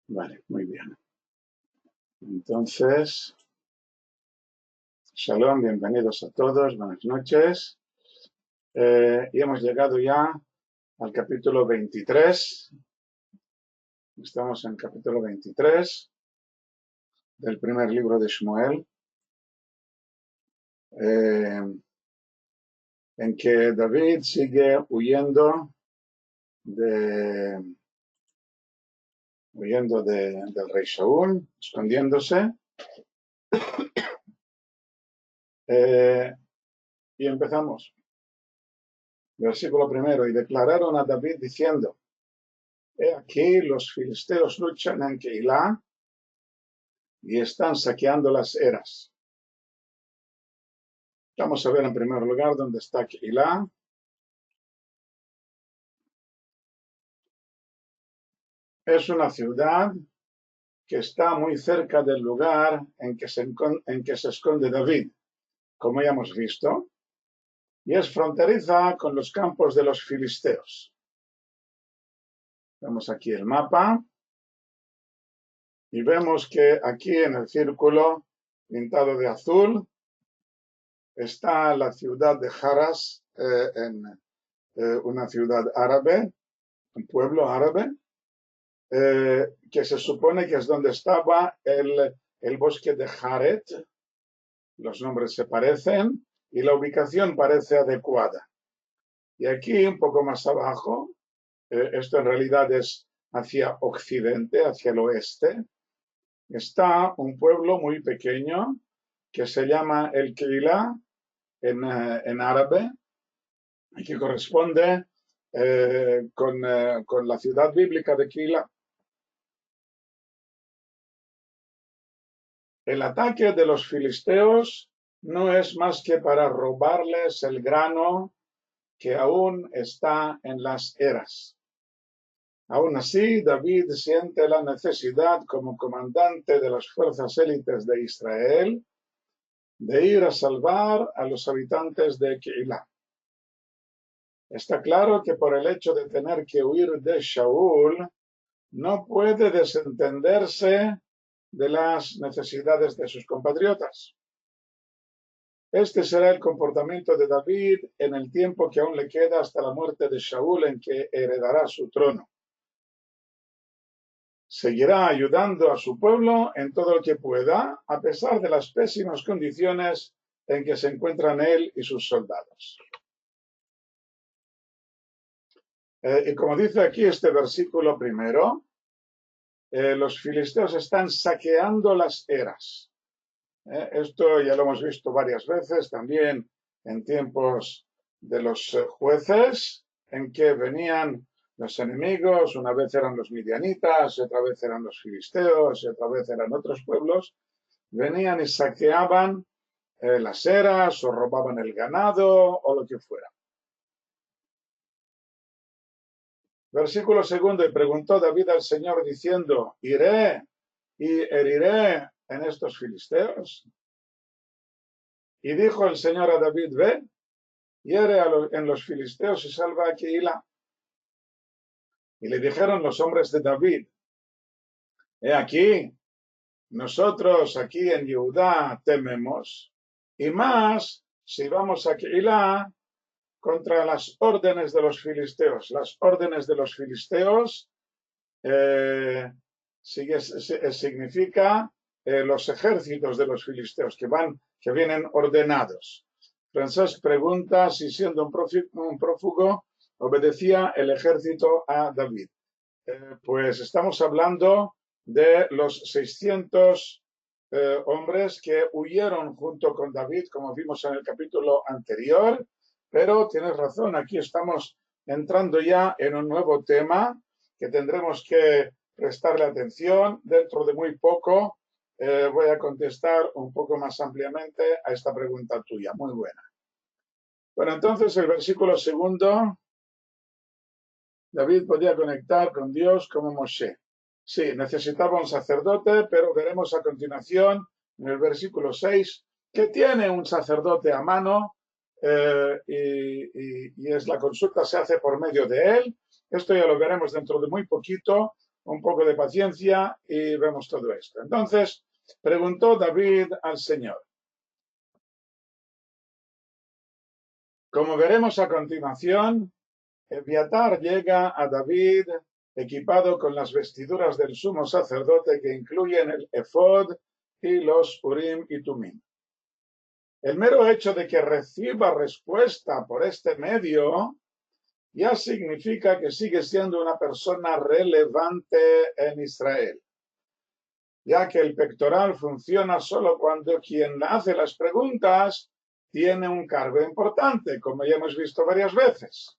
Vale, muy bien. Entonces, shalom, bienvenidos a todos, buenas noches. Y hemos llegado ya al capítulo 23. Estamos en el capítulo 23 del primer libro de Shmuel, en que David sigue huyendo del rey Saúl, escondiéndose. Y empezamos. Versículo primero. Y declararon a David diciendo: He aquí los filisteos luchan en Keilah y están saqueando las eras. Vamos a ver en primer lugar dónde está Keilah. Es una ciudad que está muy cerca del lugar en que se esconde David, como ya hemos visto, y es fronteriza con los campos de los filisteos. Vemos aquí el mapa y vemos que aquí en el círculo pintado de azul está la ciudad de Haras, una ciudad árabe, un pueblo árabe, que se supone que es donde estaba el bosque de Jaret. Los nombres se parecen y la ubicación parece adecuada. Y aquí, un poco más abajo, esto en realidad es hacia occidente, hacia el oeste, está un pueblo muy pequeño que se llama el Keilah en árabe, y que corresponde con la ciudad bíblica de Keilah. El ataque de los filisteos no es más que para robarles el grano que aún está en las eras. Aún así, David siente la necesidad, como comandante de las fuerzas élites de Israel, de ir a salvar a los habitantes de Keilah. Está claro que por el hecho de tener que huir de Shaul, no puede desentenderse de las necesidades de sus compatriotas. Este será el comportamiento de David en el tiempo que aún le queda hasta la muerte de Shaul, en que heredará su trono. Seguirá ayudando a su pueblo en todo lo que pueda, a pesar de las pésimas condiciones en que se encuentran él y sus soldados. Y como dice aquí este versículo primero, los filisteos están saqueando las eras. Esto ya lo hemos visto varias veces también en tiempos de los jueces, en que venían los enemigos, una vez eran los midianitas, otra vez eran los filisteos, otra vez eran otros pueblos, venían y saqueaban las eras o robaban el ganado o lo que fuera. Versículo segundo, y preguntó David al Señor diciendo: ¿iré y heriré en estos filisteos? Y dijo el Señor a David: ve, hiere en los filisteos y salva a Keilah. Y le dijeron los hombres de David: he aquí, nosotros aquí en Judá tememos, y más si vamos a Keilah contra las órdenes de los filisteos. Las órdenes de los filisteos significa los ejércitos de los filisteos que vienen ordenados. Francesc pregunta si siendo un prófugo obedecía el ejército a David. Pues estamos hablando de los 600 hombres que huyeron junto con David, como vimos en el capítulo anterior, pero tienes razón, aquí estamos entrando ya en un nuevo tema que tendremos que prestarle atención. Dentro de muy poco voy a contestar un poco más ampliamente a esta pregunta tuya. Muy buena. Bueno, entonces el versículo segundo, David podía conectar con Dios como Moshe. Sí, necesitaba un sacerdote, pero veremos a continuación, en el versículo 6, que tiene un sacerdote a mano y es la consulta se hace por medio de él. Esto ya lo veremos dentro de muy poquito, un poco de paciencia y vemos todo esto. Entonces, preguntó David al Señor. Como veremos a continuación, Ebiatar llega a David equipado con las vestiduras del sumo sacerdote que incluyen el efod y los urim y tumim. El mero hecho de que reciba respuesta por este medio ya significa que sigue siendo una persona relevante en Israel, ya que el pectoral funciona solo cuando quien hace las preguntas tiene un cargo importante, como ya hemos visto varias veces.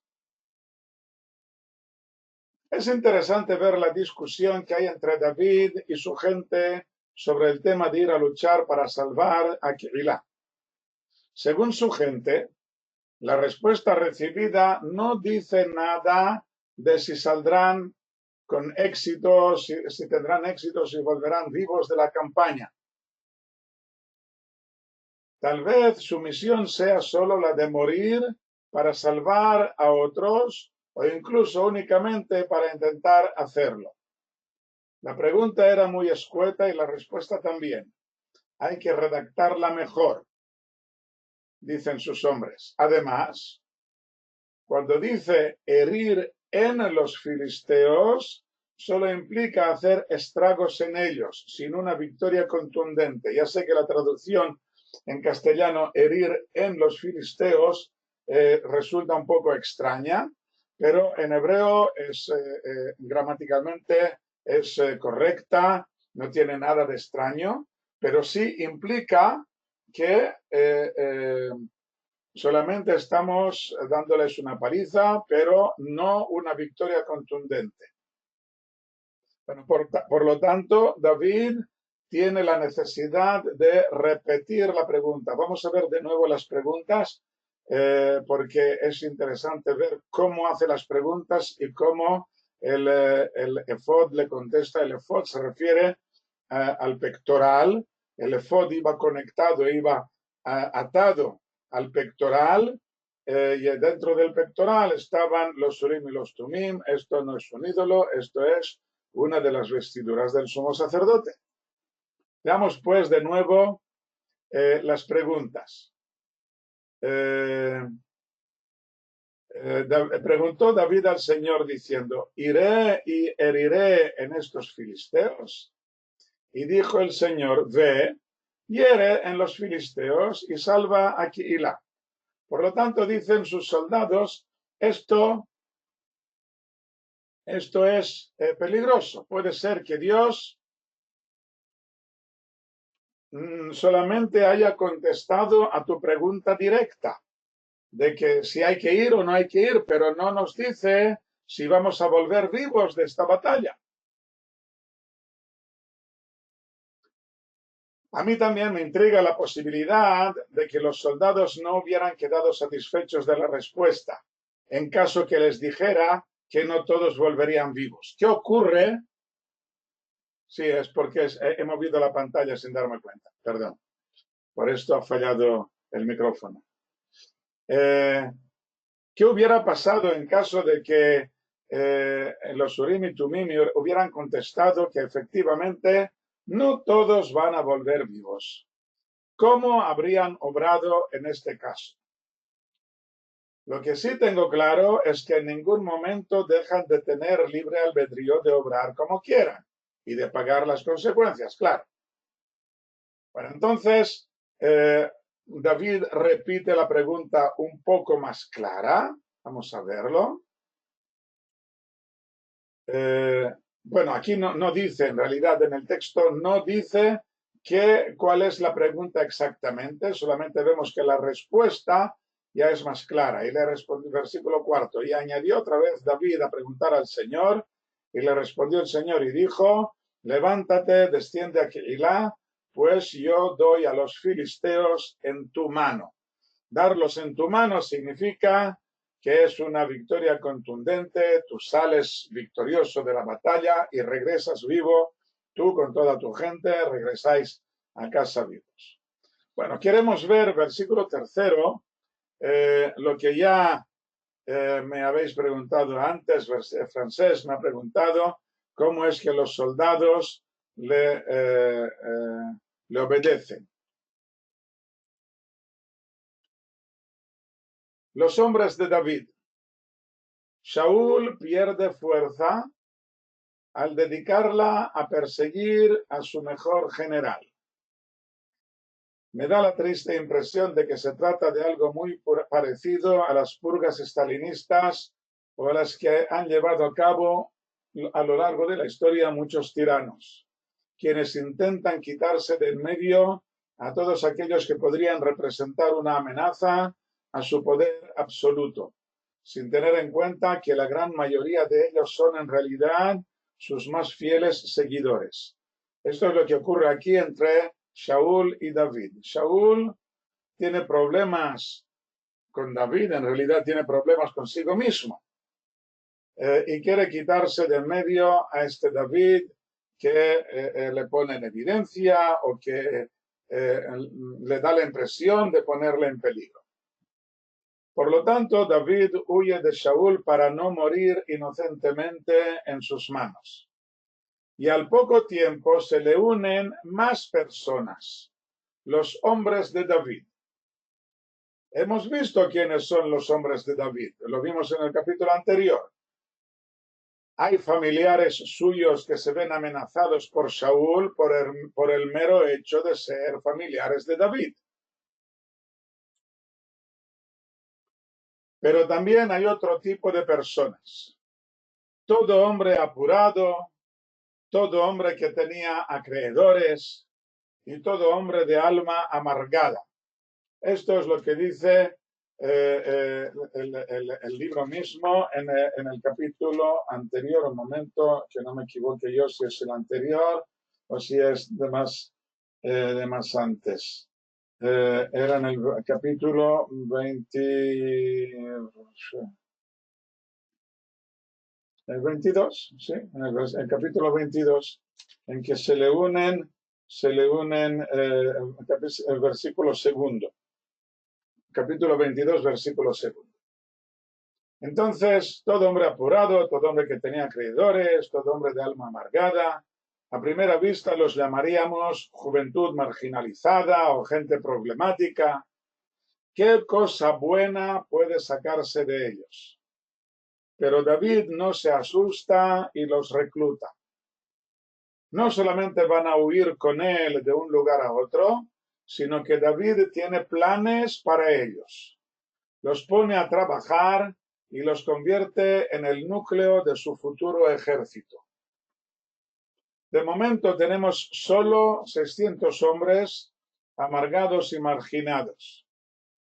Es interesante ver la discusión que hay entre David y su gente sobre el tema de ir a luchar para salvar a Keilah. Según su gente, la respuesta recibida no dice nada de si saldrán con éxito, si tendrán éxito, si volverán vivos de la campaña. Tal vez su misión sea solo la de morir para salvar a otros o incluso únicamente para intentar hacerlo. La pregunta era muy escueta y la respuesta también. Hay que redactarla mejor, dicen sus hombres. Además, cuando dice herir en los filisteos, solo implica hacer estragos en ellos, sin una victoria contundente. Ya sé que la traducción en castellano, herir en los filisteos, resulta un poco extraña, pero en hebreo es gramaticalmente es correcta, no tiene nada de extraño, pero sí implica que solamente estamos dándoles una paliza, pero no una victoria contundente. Bueno, por lo tanto, David tiene la necesidad de repetir la pregunta. Vamos a ver de nuevo las preguntas, porque es interesante ver cómo hace las preguntas y cómo el efod le contesta. El efod se refiere al pectoral. El efod iba conectado, iba atado al pectoral, y dentro del pectoral estaban los urim y los tumim. Esto no es un ídolo, esto es una de las vestiduras del sumo sacerdote. Veamos pues de nuevo las preguntas. Preguntó David al Señor diciendo, ¿iré y heriré en estos filisteos? Y dijo el Señor, ve, hiere en los filisteos y salva a Keilah. Por lo tanto, dicen sus soldados, esto es peligroso. Puede ser que Dios solamente haya contestado a tu pregunta directa de que si hay que ir o no hay que ir, pero no nos dice si vamos a volver vivos de esta batalla. A mí también me intriga la posibilidad de que los soldados no hubieran quedado satisfechos de la respuesta, en caso que les dijera que no todos volverían vivos. ¿Qué ocurre? Sí, es porque he movido la pantalla sin darme cuenta, perdón. Por esto ha fallado el micrófono. ¿Qué hubiera pasado en caso de que los Urim y Tumim hubieran contestado que efectivamente no todos van a volver vivos? ¿Cómo habrían obrado en este caso? Lo que sí tengo claro es que en ningún momento dejan de tener libre albedrío de obrar como quieran y de pagar las consecuencias, claro. Bueno, entonces, David repite la pregunta un poco más clara. Vamos a verlo. Bueno, aquí no dice, en realidad en el texto no dice cuál es la pregunta exactamente, solamente vemos que la respuesta ya es más clara. Y le respondió, versículo 4, y añadió otra vez David a preguntar al Señor, y le respondió el Señor y dijo, levántate, desciende a Keilah, pues yo doy a los filisteos en tu mano. Darlos en tu mano significa que es una victoria contundente, tú sales victorioso de la batalla y regresas vivo, tú con toda tu gente regresáis a casa vivos. Bueno, queremos ver, versículo 3, lo que ya me habéis preguntado antes, Francés me ha preguntado, cómo es que los soldados le obedecen. Los hombres de David. Shaul pierde fuerza al dedicarla a perseguir a su mejor general. Me da la triste impresión de que se trata de algo muy parecido a las purgas estalinistas o a las que han llevado a cabo a lo largo de la historia muchos tiranos, quienes intentan quitarse de en medio a todos aquellos que podrían representar una amenaza a su poder absoluto, sin tener en cuenta que la gran mayoría de ellos son en realidad sus más fieles seguidores. Esto es lo que ocurre aquí entre Shaul y David. Shaul tiene problemas con David, en realidad tiene problemas consigo mismo, y quiere quitarse de en medio a este David que le pone en evidencia o que le da la impresión de ponerle en peligro. Por lo tanto, David huye de Shaul para no morir inocentemente en sus manos. Y al poco tiempo se le unen más personas, los hombres de David. Hemos visto quiénes son los hombres de David, lo vimos en el capítulo anterior. Hay familiares suyos que se ven amenazados por Shaul por el mero hecho de ser familiares de David. Pero también hay otro tipo de personas. Todo hombre apurado, todo hombre que tenía acreedores y todo hombre de alma amargada. Esto es lo que dice el libro mismo en el capítulo anterior, un momento, que no me equivoque yo si es el anterior o si es de más antes. Era en el capítulo 22, ¿sí? El capítulo 22, en que se le unen el versículo segundo. Capítulo 22, versículo segundo. Entonces, todo hombre apurado, todo hombre que tenía acreedores, todo hombre de alma amargada, a primera vista los llamaríamos juventud marginalizada o gente problemática. ¿Qué cosa buena puede sacarse de ellos? Pero David no se asusta y los recluta. No solamente van a huir con él de un lugar a otro, sino que David tiene planes para ellos. Los pone a trabajar y los convierte en el núcleo de su futuro ejército. De momento tenemos solo 600 hombres amargados y marginados,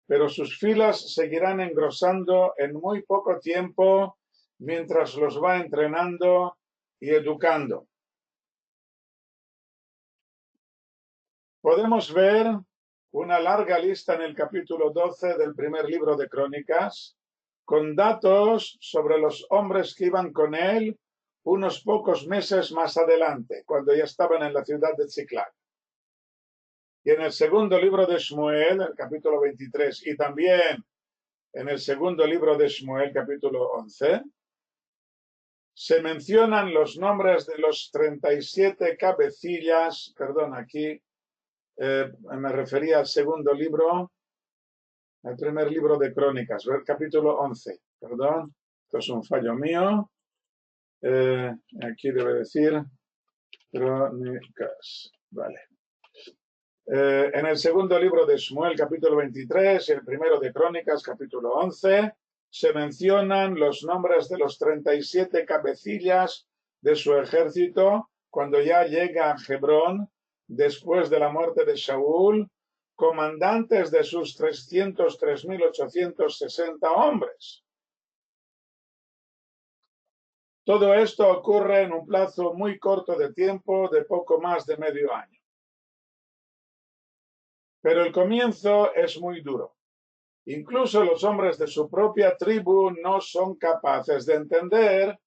pero sus filas seguirán engrosando en muy poco tiempo mientras los va entrenando y educando. Podemos ver una larga lista en el capítulo 12 del primer libro de Crónicas, con datos sobre los hombres que iban con él unos pocos meses más adelante, cuando ya estaban en la ciudad de Ziklag. Y en el segundo libro de Shmuel, el capítulo 23, y también en el segundo libro de Shmuel, capítulo 11, se mencionan los nombres de los 37 cabecillas, perdón, aquí me refería al segundo libro, al primer libro de Crónicas, el capítulo 11, perdón, esto es un fallo mío, aquí debe decir Crónicas, vale. En el segundo libro de Shmuel, capítulo 23, y el primero de Crónicas, capítulo 11, se mencionan los nombres de los 37 cabecillas de su ejército cuando ya llega a Hebrón, después de la muerte de Shaul, comandantes de sus 303.860 hombres. Todo esto ocurre en un plazo muy corto de tiempo, de poco más de medio año. Pero el comienzo es muy duro. Incluso los hombres de su propia tribu no son capaces de entender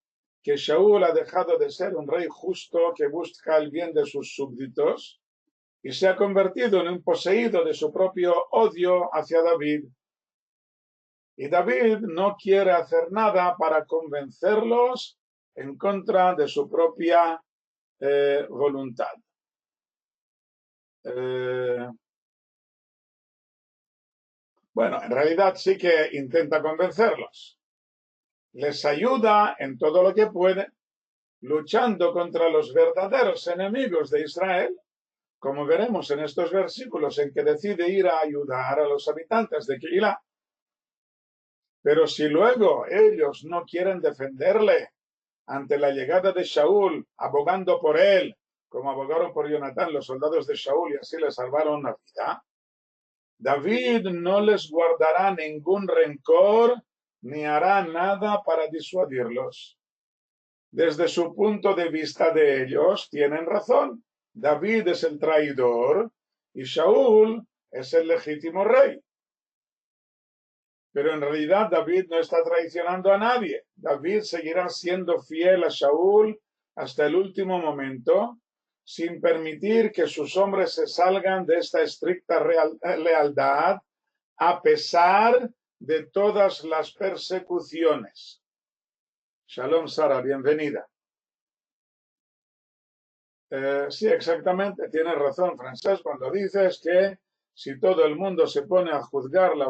que Shaul ha dejado de ser un rey justo que busca el bien de sus súbditos y se ha convertido en un poseído de su propio odio hacia David. Y David no quiere hacer nada para convencerlos en contra de su propia voluntad. Bueno, en realidad sí que intenta convencerlos. Les ayuda en todo lo que puede, luchando contra los verdaderos enemigos de Israel, como veremos en estos versículos en que decide ir a ayudar a los habitantes de Keilah. Pero si luego ellos no quieren defenderle ante la llegada de Shaul, abogando por él, como abogaron por Jonatán los soldados de Shaul y así le salvaron la vida, David no les guardará ningún rencor ni hará nada para disuadirlos. Desde su punto de vista de ellos, tienen razón. David es el traidor y Shaul es el legítimo rey. Pero en realidad David no está traicionando a nadie. David seguirá siendo fiel a Shaul hasta el último momento, sin permitir que sus hombres se salgan de esta estricta lealtad, a pesar de todas las persecuciones. Shalom, Sara, bienvenida. Sí, exactamente, tienes razón, Francesc, cuando dices que si todo el mundo se pone a juzgar la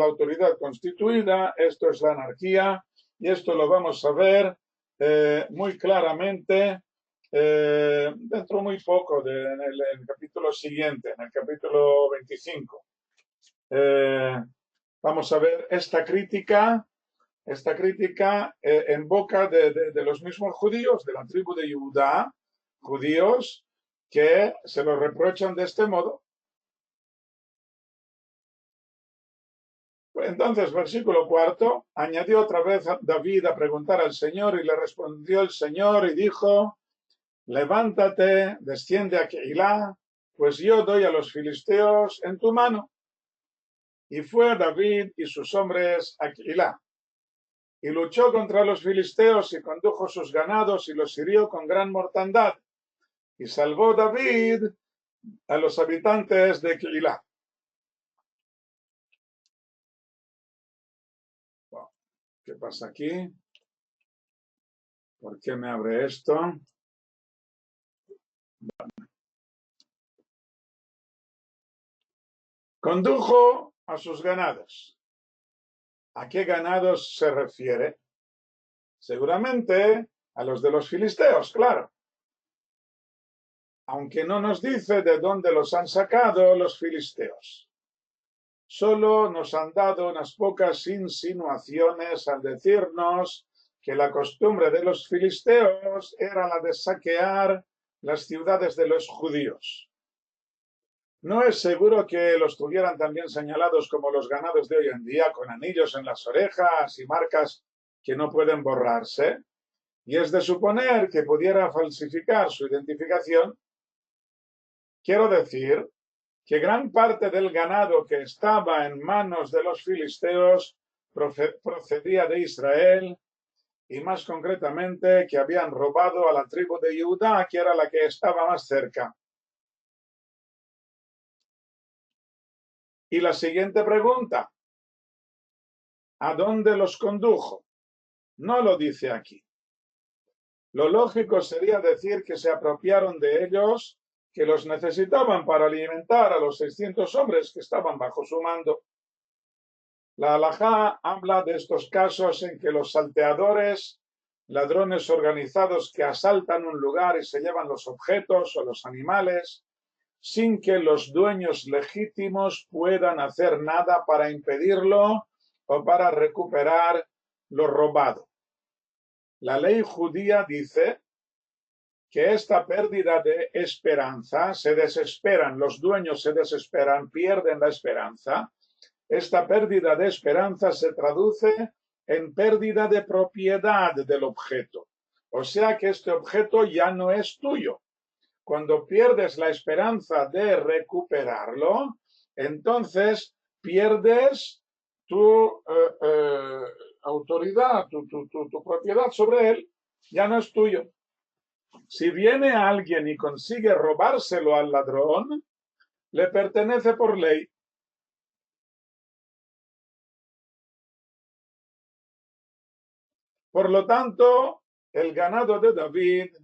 autoridad constituida, esto es la anarquía, y esto lo vamos a ver muy claramente dentro muy poco, en el capítulo siguiente, en el capítulo 25. Vamos a ver esta crítica en boca de los mismos judíos, de la tribu de Judá, judíos que se lo reprochan de este modo. Entonces, versículo 4, añadió otra vez David a preguntar al Señor y le respondió el Señor y dijo, levántate, desciende a Keilah, pues yo doy a los filisteos en tu mano. Y fue David y sus hombres a Keilah. Y luchó contra los filisteos y condujo sus ganados y los hirió con gran mortandad. Y salvó David a los habitantes de Keilah. ¿Qué pasa aquí? ¿Por qué me abre esto? Condujo a sus ganados. ¿A qué ganados se refiere? Seguramente a los de los filisteos, claro. Aunque no nos dice de dónde los han sacado los filisteos. Solo nos han dado unas pocas insinuaciones al decirnos que la costumbre de los filisteos era la de saquear las ciudades de los judíos. No es seguro que los tuvieran también señalados como los ganados de hoy en día, con anillos en las orejas y marcas que no pueden borrarse, y es de suponer que pudiera falsificar su identificación. Quiero decir que gran parte del ganado que estaba en manos de los filisteos procedía de Israel, y más concretamente que habían robado a la tribu de Judá, que era la que estaba más cerca. Y la siguiente pregunta, ¿a dónde los condujo? No lo dice aquí. Lo lógico sería decir que se apropiaron de ellos, que los necesitaban para alimentar a los 600 hombres que estaban bajo su mando. La halajá habla de estos casos en que los salteadores, ladrones organizados que asaltan un lugar y se llevan los objetos o los animales, sin que los dueños legítimos puedan hacer nada para impedirlo o para recuperar lo robado. La ley judía dice que esta pérdida de esperanza, se desesperan, los dueños se desesperan, pierden la esperanza. Esta pérdida de esperanza se traduce en pérdida de propiedad del objeto. O sea que este objeto ya no es tuyo. Cuando pierdes la esperanza de recuperarlo, entonces pierdes tu autoridad, tu propiedad sobre él, ya no es tuyo. Si viene alguien y consigue robárselo al ladrón, le pertenece por ley. Por lo tanto, el ganado de David,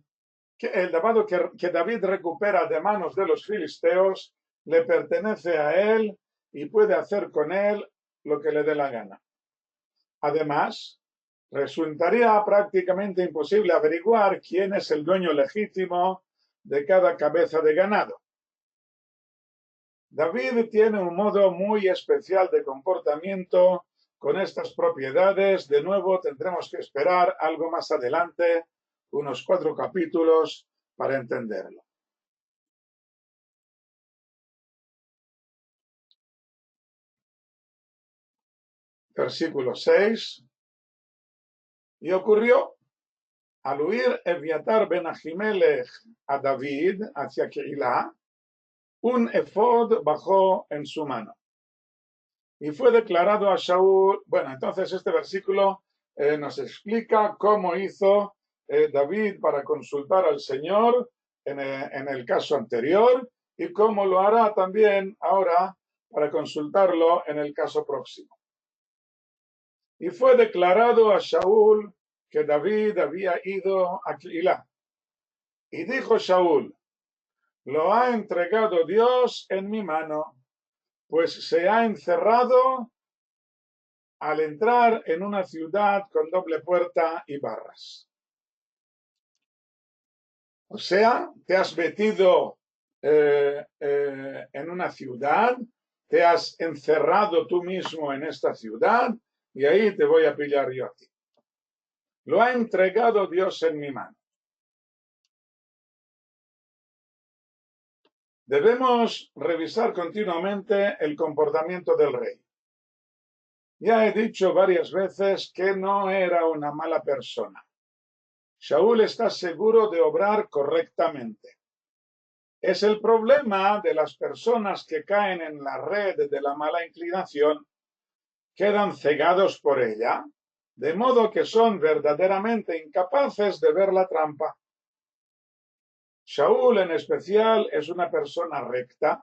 el ganado que David recupera de manos de los filisteos, le pertenece a él y puede hacer con él lo que le dé la gana. Además, resultaría prácticamente imposible averiguar quién es el dueño legítimo de cada cabeza de ganado. David tiene un modo muy especial de comportamiento con estas propiedades. De nuevo, tendremos que esperar algo más adelante, unos 4 capítulos, para entenderlo. Versículo 6. Y ocurrió, al huir Eviatar ben Ahimelech a David hacia Keilah, un efod bajó en su mano. Y fue declarado a Shaul. Bueno, entonces este versículo nos explica cómo hizo David para consultar al Señor en el caso anterior y cómo lo hará también ahora para consultarlo en el caso próximo. Y fue declarado a Shaul que David había ido a Keilah. Y dijo Shaul: lo ha entregado Dios en mi mano, pues se ha encerrado al entrar en una ciudad con doble puerta y barras. O sea, te has metido en una ciudad, te has encerrado tú mismo en esta ciudad y ahí te voy a pillar yo a ti. Lo ha entregado Dios en mi mano. Debemos revisar continuamente el comportamiento del rey. Ya he dicho varias veces que no era una mala persona. Shaul está seguro de obrar correctamente. Es el problema de las personas que caen en la red de la mala inclinación, quedan cegados por ella, de modo que son verdaderamente incapaces de ver la trampa. Shaul, en especial, es una persona recta,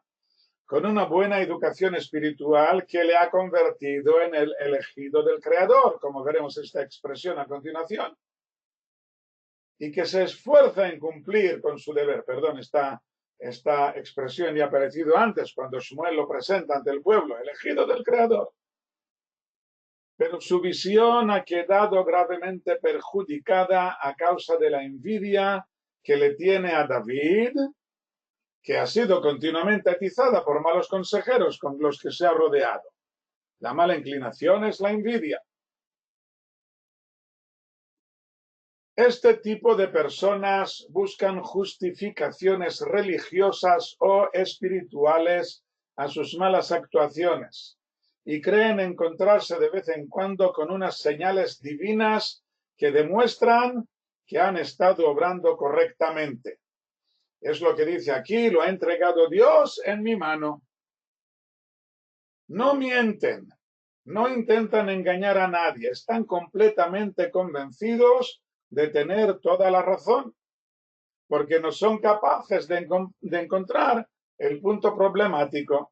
con una buena educación espiritual que le ha convertido en el elegido del Creador, como veremos esta expresión a continuación, y que se esfuerza en cumplir con su deber. Perdón, esta expresión ya ha aparecido antes, cuando Shmuel lo presenta ante el pueblo, elegido del Creador. Pero su visión ha quedado gravemente perjudicada a causa de la envidia que le tiene a David, que ha sido continuamente atizada por malos consejeros con los que se ha rodeado. La mala inclinación es la envidia. Este tipo de personas buscan justificaciones religiosas o espirituales a sus malas actuaciones y creen encontrarse de vez en cuando con unas señales divinas que demuestran que han estado obrando correctamente. Es lo que dice aquí: lo ha entregado Dios en mi mano. No mienten, no intentan engañar a nadie, están completamente convencidos de tener toda la razón, porque no son capaces de encontrar el punto problemático.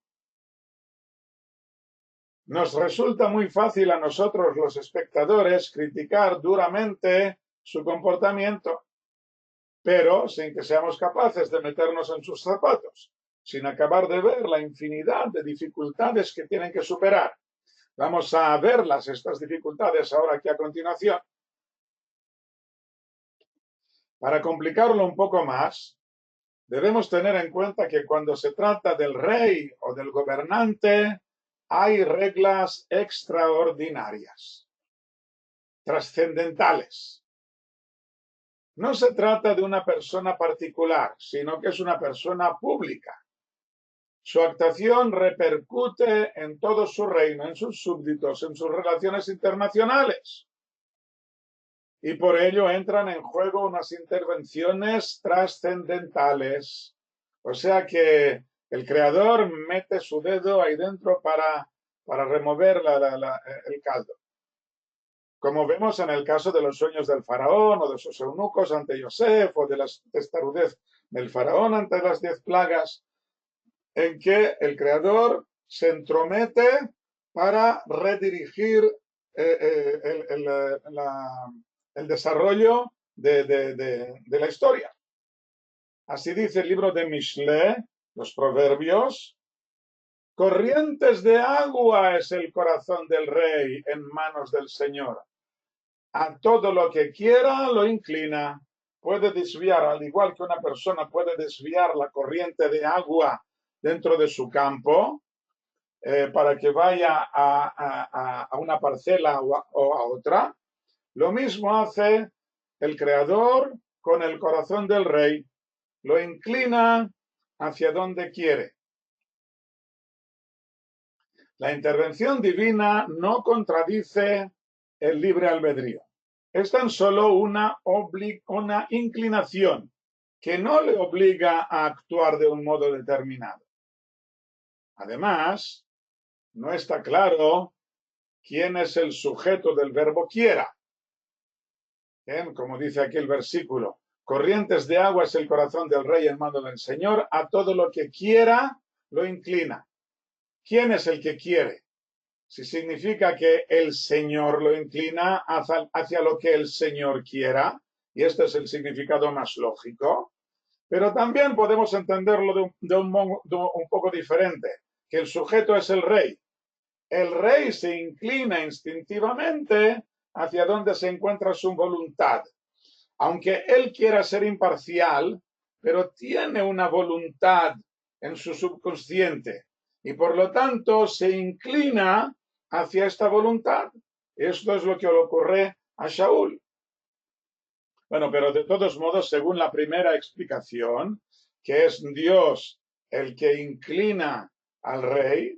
Nos resulta muy fácil a nosotros, los espectadores, criticar duramente su comportamiento, pero sin que seamos capaces de meternos en sus zapatos, sin acabar de ver la infinidad de dificultades que tienen que superar. Vamos a verlas, estas dificultades, ahora aquí a continuación. Para complicarlo un poco más, debemos tener en cuenta que cuando se trata del rey o del gobernante, hay reglas extraordinarias, trascendentales. No se trata de una persona particular, sino que es una persona pública. Su actuación repercute en todo su reino, en sus súbditos, en sus relaciones internacionales. Y por ello entran en juego unas intervenciones trascendentales. O sea que el Creador mete su dedo ahí dentro para remover el caldo. Como vemos en el caso de los sueños del faraón o de sus eunucos ante Yosef, o de la testarudez del faraón ante las 10 plagas, en que el Creador se entromete para redirigir el desarrollo de la historia. Así dice el libro de Mishle, los Proverbios: corrientes de agua es el corazón del rey en manos del Señor. A todo lo que quiera lo inclina. Puede desviar, al igual que una persona puede desviar la corriente de agua dentro de su campo para que vaya a una parcela o a otra. Lo mismo hace el Creador con el corazón del rey. Lo inclina hacia donde quiere. La intervención divina no contradice el libre albedrío. Es tan solo una inclinación que no le obliga a actuar de un modo determinado. Además, no está claro quién es el sujeto del verbo quiera. Como dice aquí el versículo: corrientes de agua es el corazón del rey en mano del Señor, a todo lo que quiera lo inclina. ¿Quién es el que quiere? Si significa que el Señor lo inclina hacia lo que el Señor quiera, y este es el significado más lógico, pero también podemos entenderlo de un poco diferente, que el sujeto es el rey. El rey se inclina instintivamente hacia donde se encuentra su voluntad. Aunque él quiera ser imparcial, pero tiene una voluntad en su subconsciente y por lo tanto se inclina hacia esta voluntad. Esto es lo que le ocurre a Shaul. Bueno, pero de todos modos, según la primera explicación, que es Dios el que inclina al rey,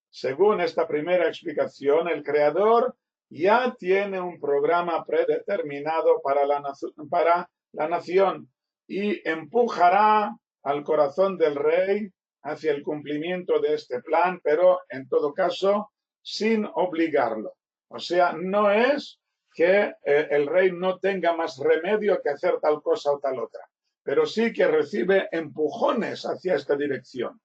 según esta primera explicación, el Creador ya tiene un programa predeterminado para la nación y empujará al corazón del rey hacia el cumplimiento de este plan, pero en todo caso sin obligarlo. O sea, no es que el rey no tenga más remedio que hacer tal cosa o tal otra, pero sí que recibe empujones hacia esta dirección.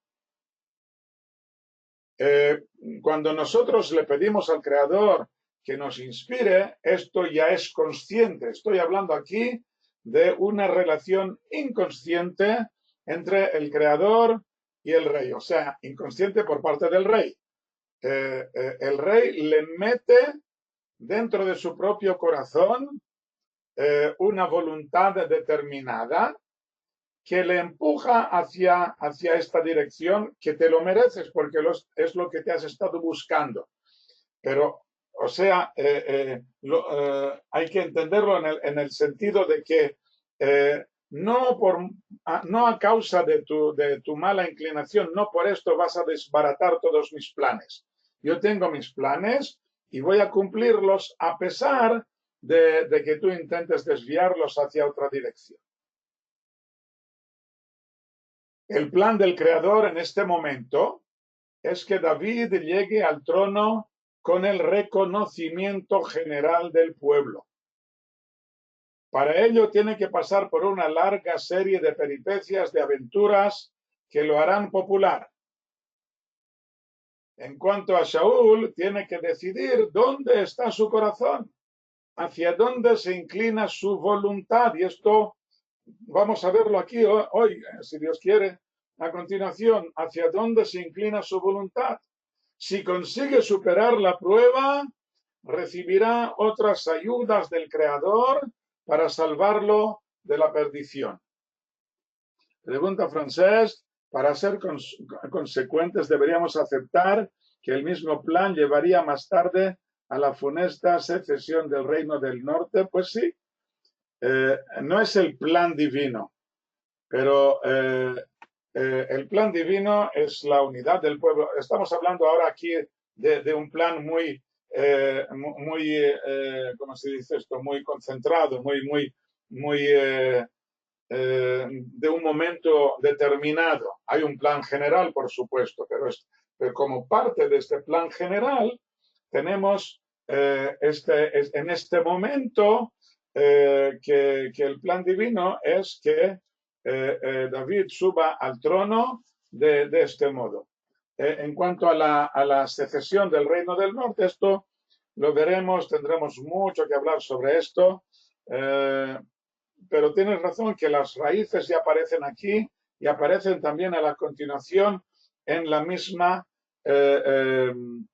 Cuando nosotros le pedimos al Creador que nos inspire, esto ya es consciente. Estoy hablando aquí de una relación inconsciente entre el Creador y el rey, o sea, inconsciente por parte del rey. El rey le mete dentro de su propio corazón una voluntad determinada que le empuja hacia esta dirección, que te lo mereces porque es lo que te has estado buscando. Pero, o sea, hay que entenderlo en el sentido de que no a causa de tu mala inclinación, no por esto vas a desbaratar todos mis planes. Yo tengo mis planes y voy a cumplirlos a pesar de que tú intentes desviarlos hacia otra dirección. El plan del Creador en este momento es que David llegue al trono con el reconocimiento general del pueblo. Para ello tiene que pasar por una larga serie de peripecias, de aventuras que lo harán popular. En cuanto a Shaul, tiene que decidir dónde está su corazón, hacia dónde se inclina su voluntad, y esto vamos a verlo aquí hoy, si Dios quiere, a continuación, hacia dónde se inclina su voluntad. Si consigue superar la prueba, recibirá otras ayudas del Creador para salvarlo de la perdición. Pregunta Francesc: para ser consecuentes, ¿deberíamos aceptar que el mismo plan llevaría más tarde a la funesta secesión del reino del norte? Pues sí. No es el plan divino, pero el plan divino es la unidad del pueblo. Estamos hablando ahora aquí de un plan muy, ¿cómo se dice esto? Muy concentrado, de un momento determinado. Hay un plan general, por supuesto, pero como parte de este plan general tenemos en este momento que el plan divino es que David suba al trono de este modo. En cuanto a la secesión del reino del norte, esto lo veremos, tendremos mucho que hablar sobre esto Pero tienes razón que las raíces ya aparecen aquí y aparecen también a la continuación en la misma, en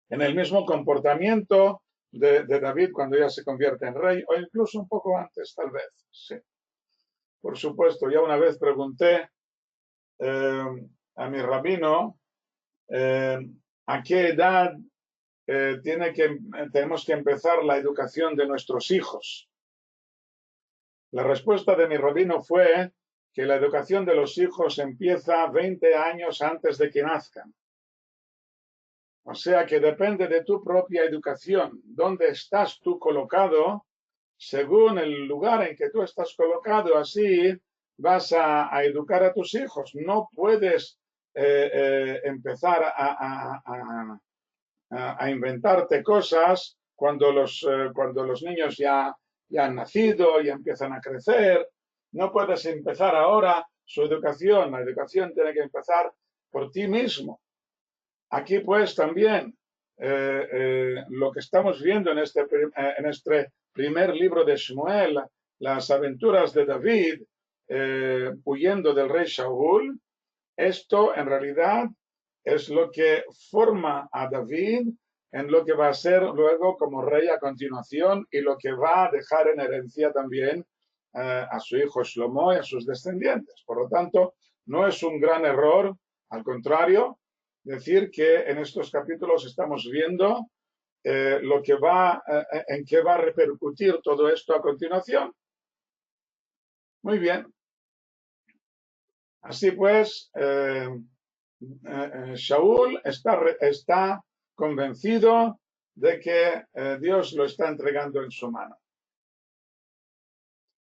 el mismo comportamiento de David cuando ya se convierte en rey, o incluso un poco antes, tal vez. Sí. Por supuesto, ya una vez pregunté a mi rabino a qué edad tenemos que empezar la educación de nuestros hijos. La respuesta de mi rabino fue que la educación de los hijos empieza 20 años antes de que nazcan. O sea que depende de tu propia educación, dónde estás tú colocado, según el lugar en que tú estás colocado, así vas a educar a tus hijos. No puedes empezar a inventarte cosas cuando los niños ya han nacido, ya empiezan a crecer. No puedes empezar ahora su educación. La educación tiene que empezar por ti mismo. Aquí pues también lo que estamos viendo en este primer libro de Shmuel, las aventuras de David huyendo del rey Shaul, esto en realidad es lo que forma a David en lo que va a ser luego como rey a continuación y lo que va a dejar en herencia también a su hijo Shlomo y a sus descendientes. Por lo tanto, no es un gran error, al contrario, decir que en estos capítulos estamos viendo en qué va a repercutir todo esto a continuación. Muy bien. Así pues, Shaul está convencido de que Dios lo está entregando en su mano.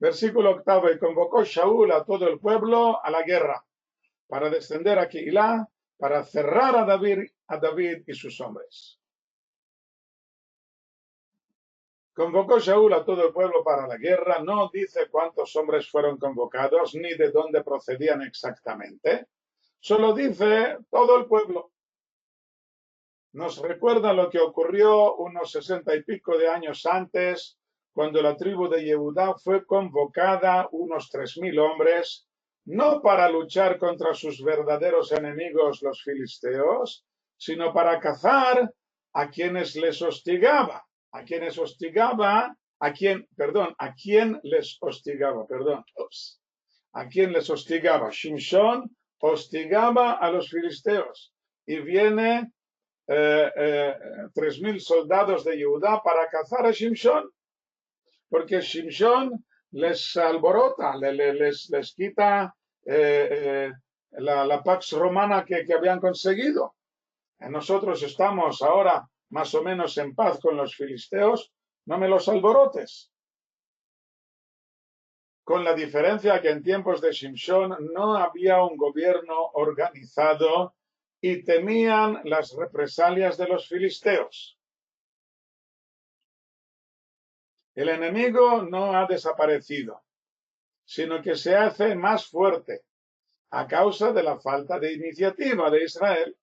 Versículo 8. Y convocó Shaul a todo el pueblo a la guerra para descender a Keilah, para cerrar a David y sus hombres. Convocó Shaul a todo el pueblo para la guerra. No dice cuántos hombres fueron convocados ni de dónde procedían exactamente. Solo dice todo el pueblo. Nos recuerda lo que ocurrió unos 60 y pico de años antes, cuando la tribu de Yehudá fue convocada, unos 3.000 hombres, no para luchar contra sus verdaderos enemigos, los filisteos, sino para cazar a quienes les hostigaba. A quien les hostigaba, a quien les hostigaba. Shimshón hostigaba a los filisteos y viene 3.000 soldados de Judá para cazar a Shimshón, porque Shimshón les alborota, les quita la pax romana que habían conseguido. Nosotros estamos ahora más o menos en paz con los filisteos, no me los alborotes. Con la diferencia que en tiempos de Shimshón no había un gobierno organizado y temían las represalias de los filisteos. El enemigo no ha desaparecido, sino que se hace más fuerte a causa de la falta de iniciativa de Israel.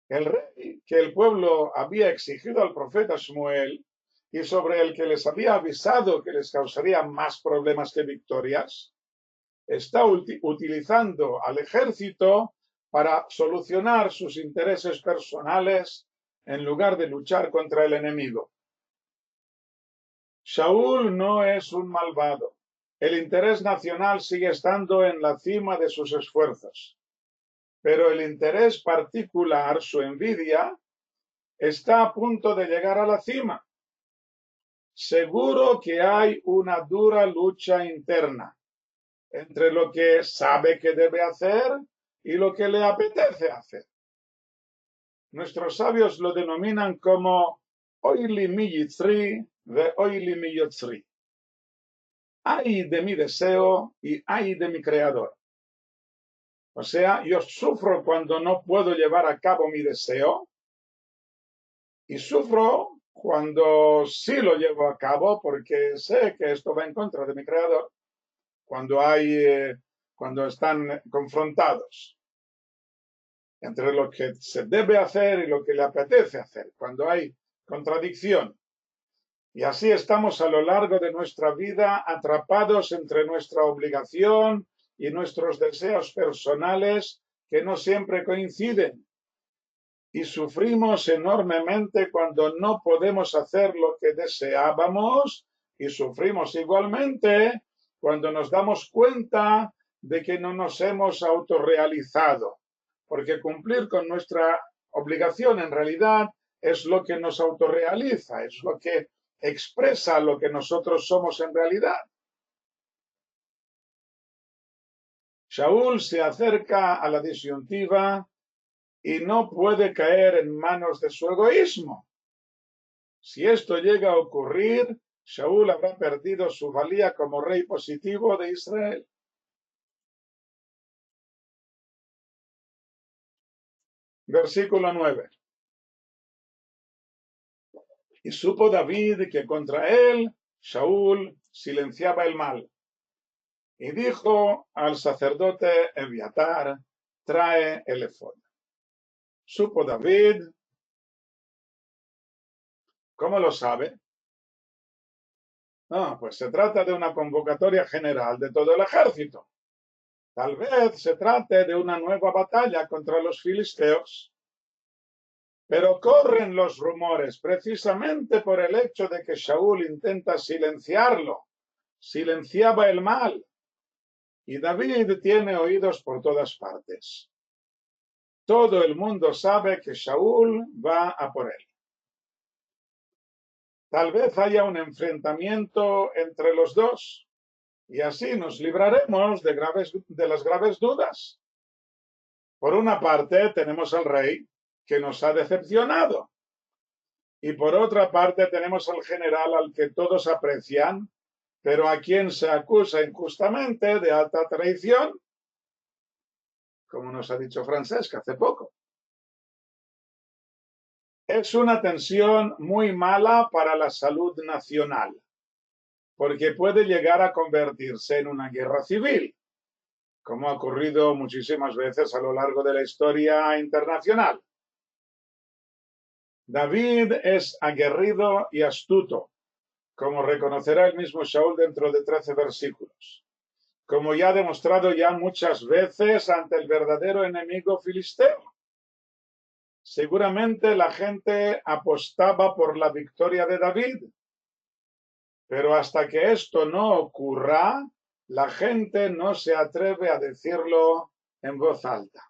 El rey que el pueblo había exigido al profeta Shmuel y sobre el que les había avisado que les causaría más problemas que victorias, está utilizando al ejército para solucionar sus intereses personales en lugar de luchar contra el enemigo. Shaul no es un malvado. El interés nacional sigue estando en la cima de sus esfuerzos, pero el interés particular, su envidia, está a punto de llegar a la cima. Seguro que hay una dura lucha interna entre lo que sabe que debe hacer y lo que le apetece hacer. Nuestros sabios lo denominan como Oili mi yitzri ve Oili mi yotzri. Ay de mi deseo y ay de mi creador. O sea, yo sufro cuando no puedo llevar a cabo mi deseo y sufro cuando sí lo llevo a cabo porque sé que esto va en contra de mi creador. Cuando están confrontados entre lo que se debe hacer y lo que le apetece hacer, cuando hay contradicción. Y así estamos a lo largo de nuestra vida atrapados entre nuestra obligación y nuestros deseos personales que no siempre coinciden. Y sufrimos enormemente cuando no podemos hacer lo que deseábamos y sufrimos igualmente cuando nos damos cuenta de que no nos hemos autorrealizado, porque cumplir con nuestra obligación en realidad es lo que nos autorrealiza, es lo que expresa lo que nosotros somos en realidad. Shaul se acerca a la disyuntiva y no puede caer en manos de su egoísmo. Si esto llega a ocurrir, Shaul habrá perdido su valía como rey positivo de Israel. Versículo 9. Y supo David que contra él Shaul silenciaba el mal. Y dijo al sacerdote Ebiatar, trae el efod. Supo David. ¿Cómo lo sabe? No, pues se trata de una convocatoria general de todo el ejército. Tal vez se trate de una nueva batalla contra los filisteos. Pero corren los rumores precisamente por el hecho de que Shaul intenta silenciarlo. Silenciaba el mal. Y David tiene oídos por todas partes. Todo el mundo sabe que Shaul va a por él. Tal vez haya un enfrentamiento entre los dos y así nos libraremos de las graves dudas. Por una parte tenemos al rey que nos ha decepcionado y por otra parte tenemos al general al que todos aprecian, pero a quien se acusa injustamente de alta traición, como nos ha dicho Francesca hace poco. Es una tensión muy mala para la salud nacional, porque puede llegar a convertirse en una guerra civil, como ha ocurrido muchísimas veces a lo largo de la historia internacional. David es aguerrido y astuto, como reconocerá el mismo Shaul dentro de 13 versículos, como ya ha demostrado ya muchas veces ante el verdadero enemigo filisteo. Seguramente la gente apostaba por la victoria de David, pero hasta que esto no ocurra, la gente no se atreve a decirlo en voz alta.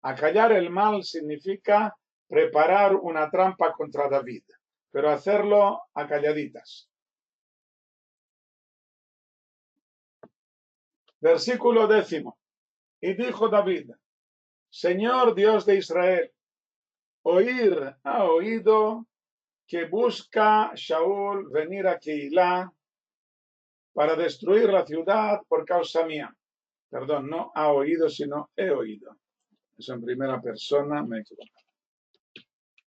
Acallar el mal significa preparar una trampa contra David, pero hacerlo a calladitas. Versículo 10. Y dijo David, Señor Dios de Israel, oír ha oído que busca Shaul venir a Keilah para destruir la ciudad por causa mía. Perdón, no ha oído, sino he oído. Es en primera persona, me equivoco.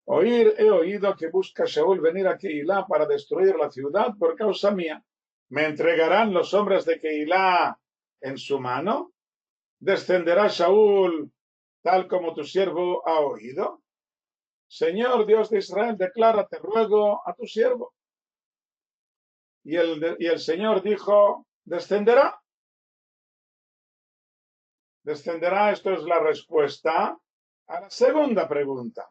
Oír he oído que busca Shaul venir a Keilah para destruir la ciudad por causa mía. ¿Me entregarán los hombres de Keilah en su mano? ¿Descenderá Shaul tal como tu siervo ha oído? Señor Dios de Israel, declara, te ruego, a tu siervo. Y el Señor dijo, descenderá. Descenderá, esto es la respuesta a la segunda pregunta.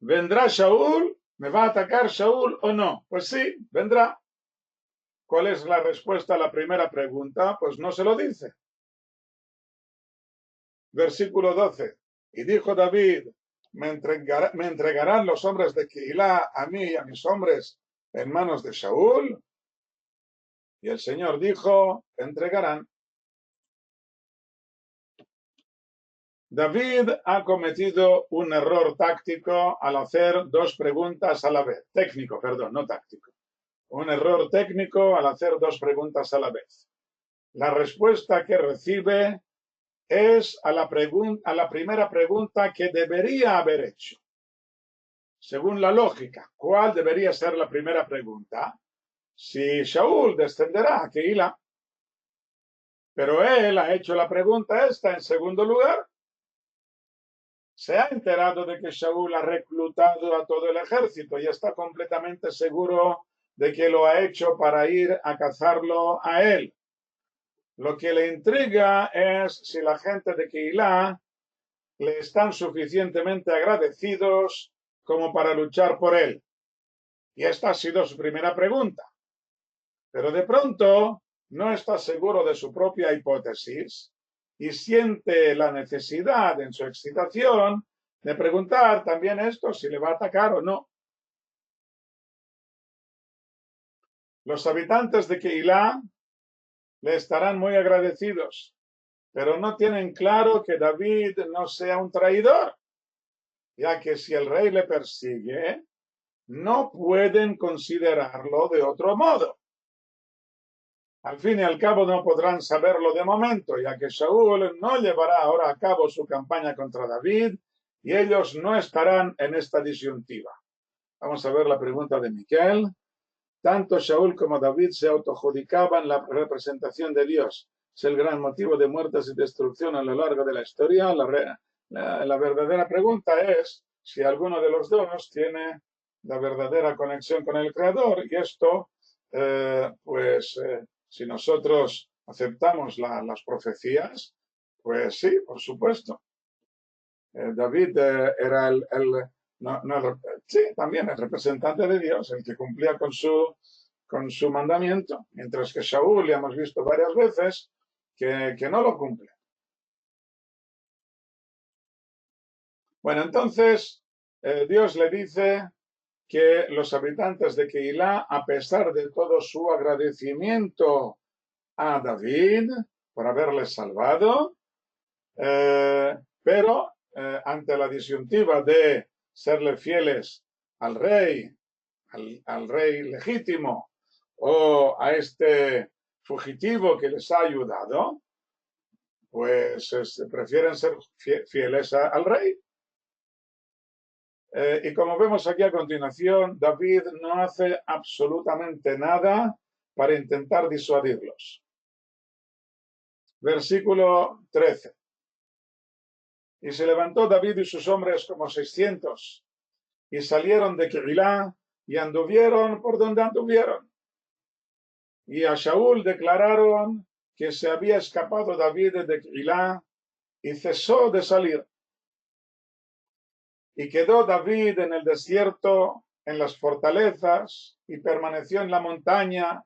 ¿Vendrá Shaul? ¿Me va a atacar Shaul o no? Pues sí, vendrá. ¿Cuál es la respuesta a la primera pregunta? Pues no se lo dice. Versículo 12. Y dijo David, me entregarán los hombres de Keilah a mí y a mis hombres en manos de Shaul. Y el Señor dijo, entregarán. David ha cometido un error táctico al hacer dos preguntas a la vez. Técnico, perdón, no táctico. Un error técnico al hacer dos preguntas a la vez. La respuesta que recibe es a la primera pregunta que debería haber hecho. Según la lógica, ¿cuál debería ser la primera pregunta? Si Shaul descenderá a Keilah. Pero él ha hecho la pregunta esta en segundo lugar. se ha enterado de que Shaul ha reclutado a todo el ejército y está completamente seguro de que lo ha hecho para ir a cazarlo a él. Lo que le intriga es si la gente de Keilah le están suficientemente agradecidos como para luchar por él. Y esta ha sido su primera pregunta. Pero de pronto no está seguro de su propia hipótesis y siente la necesidad en su excitación de preguntar también esto, si le va a atacar o no. Los habitantes de Keilah le estarán muy agradecidos, pero no tienen claro que David no sea un traidor, ya que si el rey le persigue, no pueden considerarlo de otro modo. Al fin y al cabo no podrán saberlo de momento, ya que Saúl no llevará ahora a cabo su campaña contra David y ellos no estarán en esta disyuntiva. Vamos a ver la pregunta de Miquel. Tanto Saúl como David se autoadjudicaban la representación de Dios. Es el gran motivo de muertes y destrucción a lo largo de la historia. La verdadera pregunta es si alguno de los dos tiene la verdadera conexión con el Creador, y esto, si nosotros aceptamos las profecías, pues sí, por supuesto. David era sí, también el representante de Dios, el que cumplía con su mandamiento, mientras que Saúl, ya hemos visto varias veces, que no lo cumple. Bueno, entonces Dios le dice que los habitantes de Keilah, a pesar de todo su agradecimiento a David por haberle salvado, pero ante la disyuntiva de serle fieles al rey legítimo o a este fugitivo que les ha ayudado, pues prefieren ser fieles al rey. Y como vemos aquí a continuación, David no hace absolutamente nada para intentar disuadirlos. Versículo 13. Y se levantó David y sus hombres como 600 y salieron de Keilah y anduvieron por donde anduvieron. Y a Saúl declararon que se había escapado David de Keilah y cesó de salir. Y quedó David en el desierto, en las fortalezas, y permaneció en la montaña,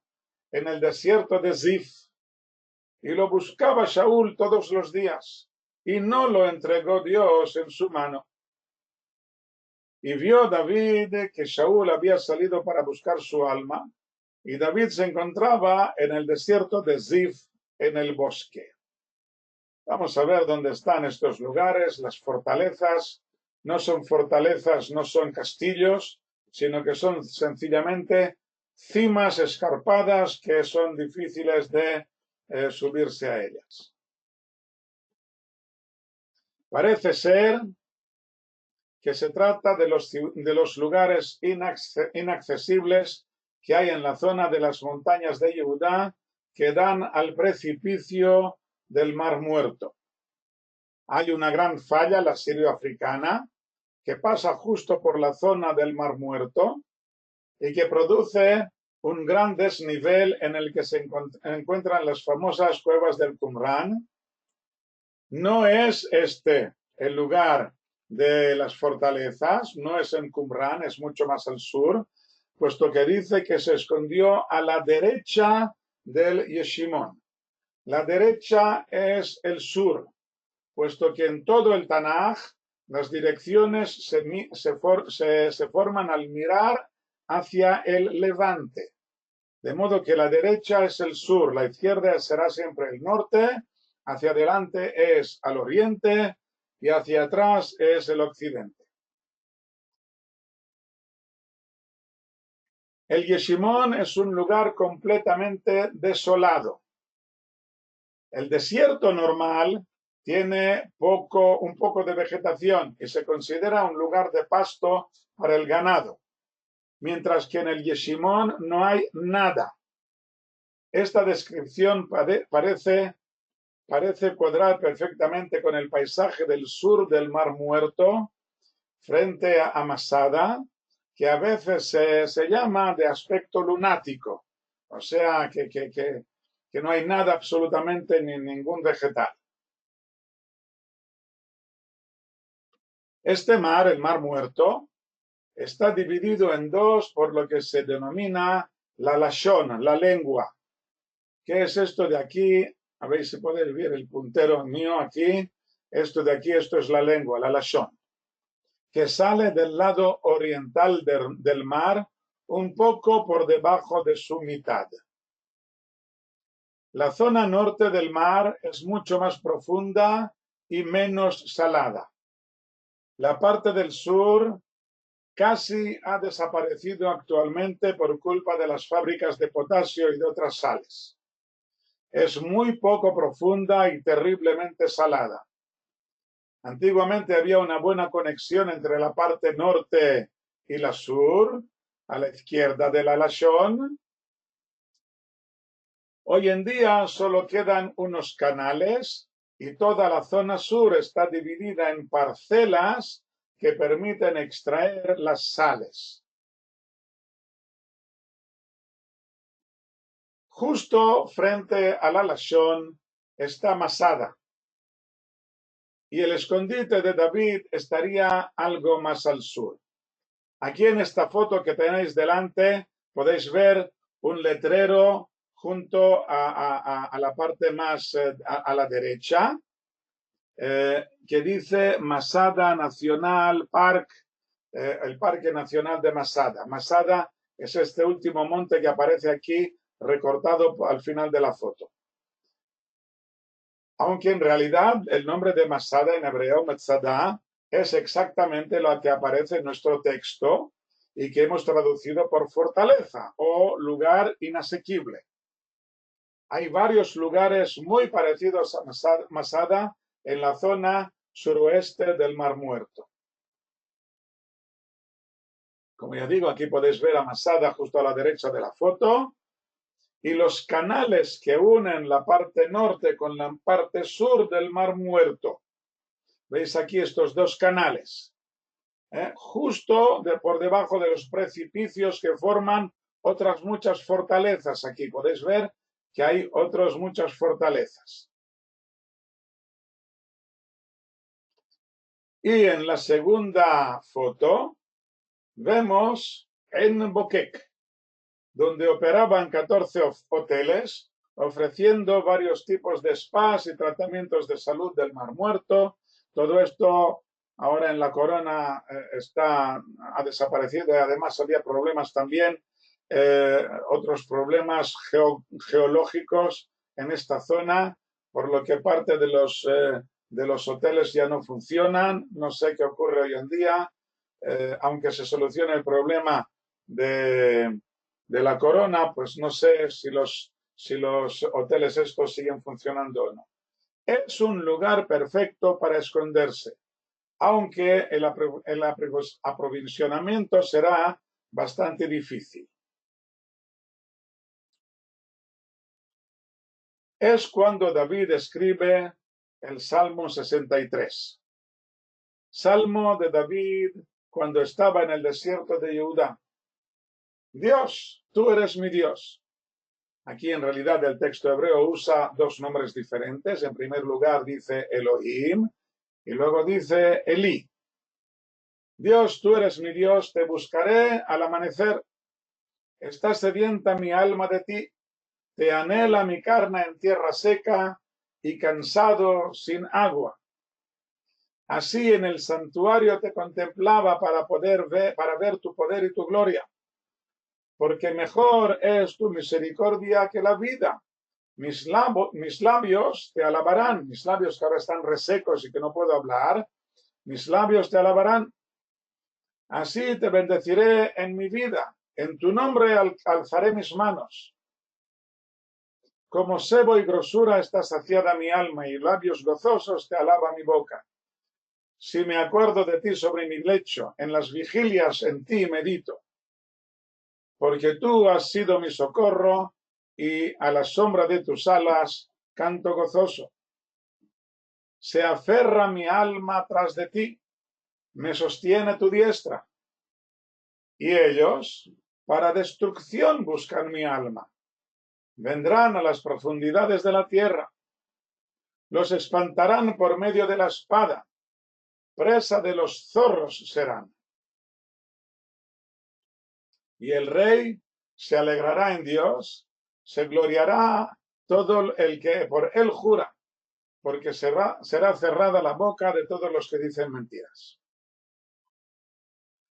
en el desierto de Zif. Y lo buscaba Saúl todos los días, y no lo entregó Dios en su mano. Y vio David que Saúl había salido para buscar su alma, y David se encontraba en el desierto de Zif, en el bosque. Vamos a ver dónde están estos lugares, las fortalezas. No son fortalezas, no son castillos, sino que son sencillamente cimas escarpadas que son difíciles de subirse a ellas. Parece ser que se trata de los lugares inaccesibles que hay en la zona de las montañas de Judá que dan al precipicio del Mar Muerto. Hay una gran falla, la sirio-africana, que pasa justo por la zona del Mar Muerto y que produce un gran desnivel en el que se encuentran las famosas cuevas del Qumran. No es este el lugar de las fortalezas, no es en Qumran, es mucho más al sur, puesto que dice que se escondió a la derecha del Yeshimón. La derecha es el sur, puesto que en todo el Tanaj las direcciones se forman al mirar hacia el levante. De modo que la derecha es el sur, la izquierda será siempre el norte, hacia adelante es al oriente y hacia atrás es el occidente. El Yeshimón es un lugar completamente desolado. El desierto normal tiene un poco de vegetación y se considera un lugar de pasto para el ganado, mientras que en el Yeshimón no hay nada. Esta descripción parece parece cuadrar perfectamente con el paisaje del sur del Mar Muerto, frente a Masada, que a veces se llama de aspecto lunático, o sea que no hay nada absolutamente ni ningún vegetal. Este mar, el Mar Muerto, está dividido en dos por lo que se denomina la lashon, la lengua. ¿Qué es esto de aquí? A ver si podéis ver el puntero mío aquí. Esto de aquí, esto es la lengua, la lashon, que sale del lado oriental del mar, un poco por debajo de su mitad. La zona norte del mar es mucho más profunda y menos salada. La parte del sur casi ha desaparecido actualmente por culpa de las fábricas de potasio y de otras sales. Es muy poco profunda y terriblemente salada. Antiguamente había una buena conexión entre la parte norte y la sur, a la izquierda de la Lashon. Hoy en día solo quedan unos canales y toda la zona sur está dividida en parcelas que permiten extraer las sales. Justo frente a la Lashon está Masada, y el escondite de David estaría algo más al sur. Aquí en esta foto que tenéis delante podéis ver un letrero junto a la parte más a la derecha, que dice Masada Nacional Park, el Parque Nacional de Masada. Masada es este último monte que aparece aquí recortado al final de la foto. Aunque en realidad el nombre de Masada en hebreo, Metzada, es exactamente lo que aparece en nuestro texto y que hemos traducido por fortaleza o lugar inasequible. Hay varios lugares muy parecidos a Masada en la zona suroeste del Mar Muerto. Como ya digo, aquí podéis ver a Masada justo a la derecha de la foto, y los canales que unen la parte norte con la parte sur del Mar Muerto. Veis aquí estos dos canales, justo por debajo de los precipicios que forman otras muchas fortalezas. Aquí podéis ver que hay otras muchas fortalezas. Y en la segunda foto vemos En Bokek, donde operaban 14 hoteles, ofreciendo varios tipos de spas y tratamientos de salud del Mar Muerto. Todo esto ahora en la corona ha desaparecido, y además había problemas también, otros problemas geológicos en esta zona, por lo que parte de los hoteles ya no funcionan. No sé qué ocurre hoy en día, aunque se solucione el problema de la corona, pues no sé si los hoteles estos siguen funcionando o no. Es un lugar perfecto para esconderse, aunque el aprovisionamiento será bastante difícil. Es cuando David escribe el Salmo 63. Salmo de David cuando estaba en el desierto de Judá. Dios, tú eres mi Dios. Aquí en realidad el texto hebreo usa dos nombres diferentes. En primer lugar dice Elohim y luego dice Elí. Dios, tú eres mi Dios, te buscaré al amanecer. Está sedienta mi alma de ti, te anhela mi carne en tierra seca y cansado sin agua. Así en el santuario te contemplaba para ver tu poder y tu gloria. Porque mejor es tu misericordia que la vida. Mis labios te alabarán, mis labios que ahora están resecos y que no puedo hablar, mis labios te alabarán. Así te bendeciré en mi vida, en tu nombre alzaré mis manos. Como sebo y grosura está saciada mi alma y labios gozosos te alaba mi boca. Si me acuerdo de ti sobre mi lecho, en las vigilias en ti medito. Porque tú has sido mi socorro y a la sombra de tus alas canto gozoso. se aferra mi alma tras de ti, me sostiene tu diestra. Y ellos, para destrucción buscan mi alma. Vendrán a las profundidades de la tierra. Los espantarán por medio de la espada. Presa de los zorros serán. Y el rey se alegrará en Dios, se gloriará todo el que por él jura, porque será cerrada la boca de todos los que dicen mentiras.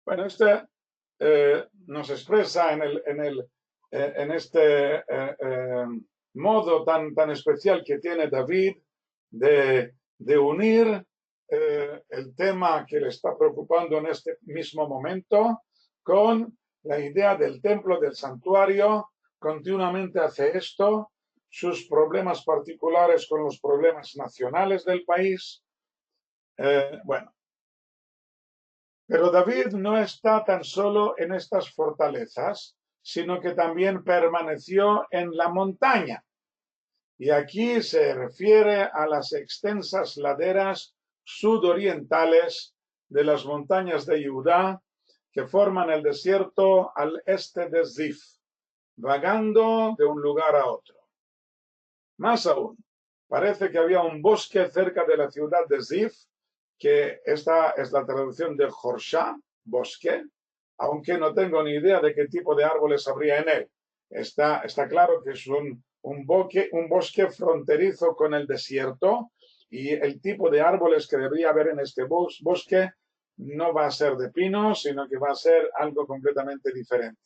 Bueno, nos expresa en este modo tan especial que tiene David de unir el tema que le está preocupando en este mismo momento con la idea del templo, del santuario. Continuamente hace esto, sus problemas particulares con los problemas nacionales del país. Bueno, pero David no está tan solo en estas fortalezas, sino que también permaneció en la montaña. Y aquí se refiere a las extensas laderas sudorientales de las montañas de Judá que forman el desierto al este de Zif, vagando de un lugar a otro. Más aún, parece que había un bosque cerca de la ciudad de Zif, que esta es la traducción de Jorsha, bosque, aunque no tengo ni idea de qué tipo de árboles habría en él. Está claro que es un bosque fronterizo con el desierto, y el tipo de árboles que debería haber en este bosque no va a ser de pino, sino que va a ser algo completamente diferente.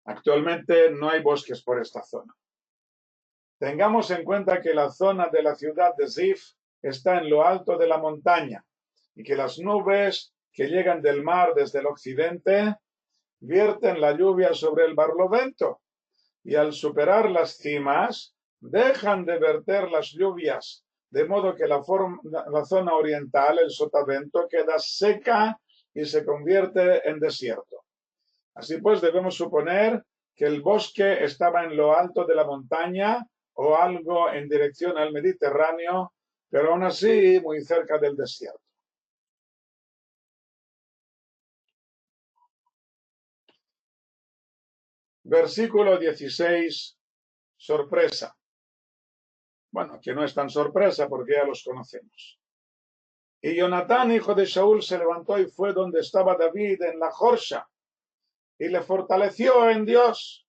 Actualmente no hay bosques por esta zona. Tengamos en cuenta que la zona de la ciudad de Zif está en lo alto de la montaña y que las nubes que llegan del mar desde el occidente vierten la lluvia sobre el barlovento, y al superar las cimas dejan de verter las lluvias, de modo que la zona oriental, el sotavento, queda seca y se convierte en desierto. Así pues, debemos suponer que el bosque estaba en lo alto de la montaña o algo en dirección al Mediterráneo, pero aún así muy cerca del desierto. Versículo 16, sorpresa. Bueno, que no es tan sorpresa porque ya los conocemos. Y Jonatán, hijo de Saúl, se levantó y fue donde estaba David en la Jorsha, y le fortaleció en Dios,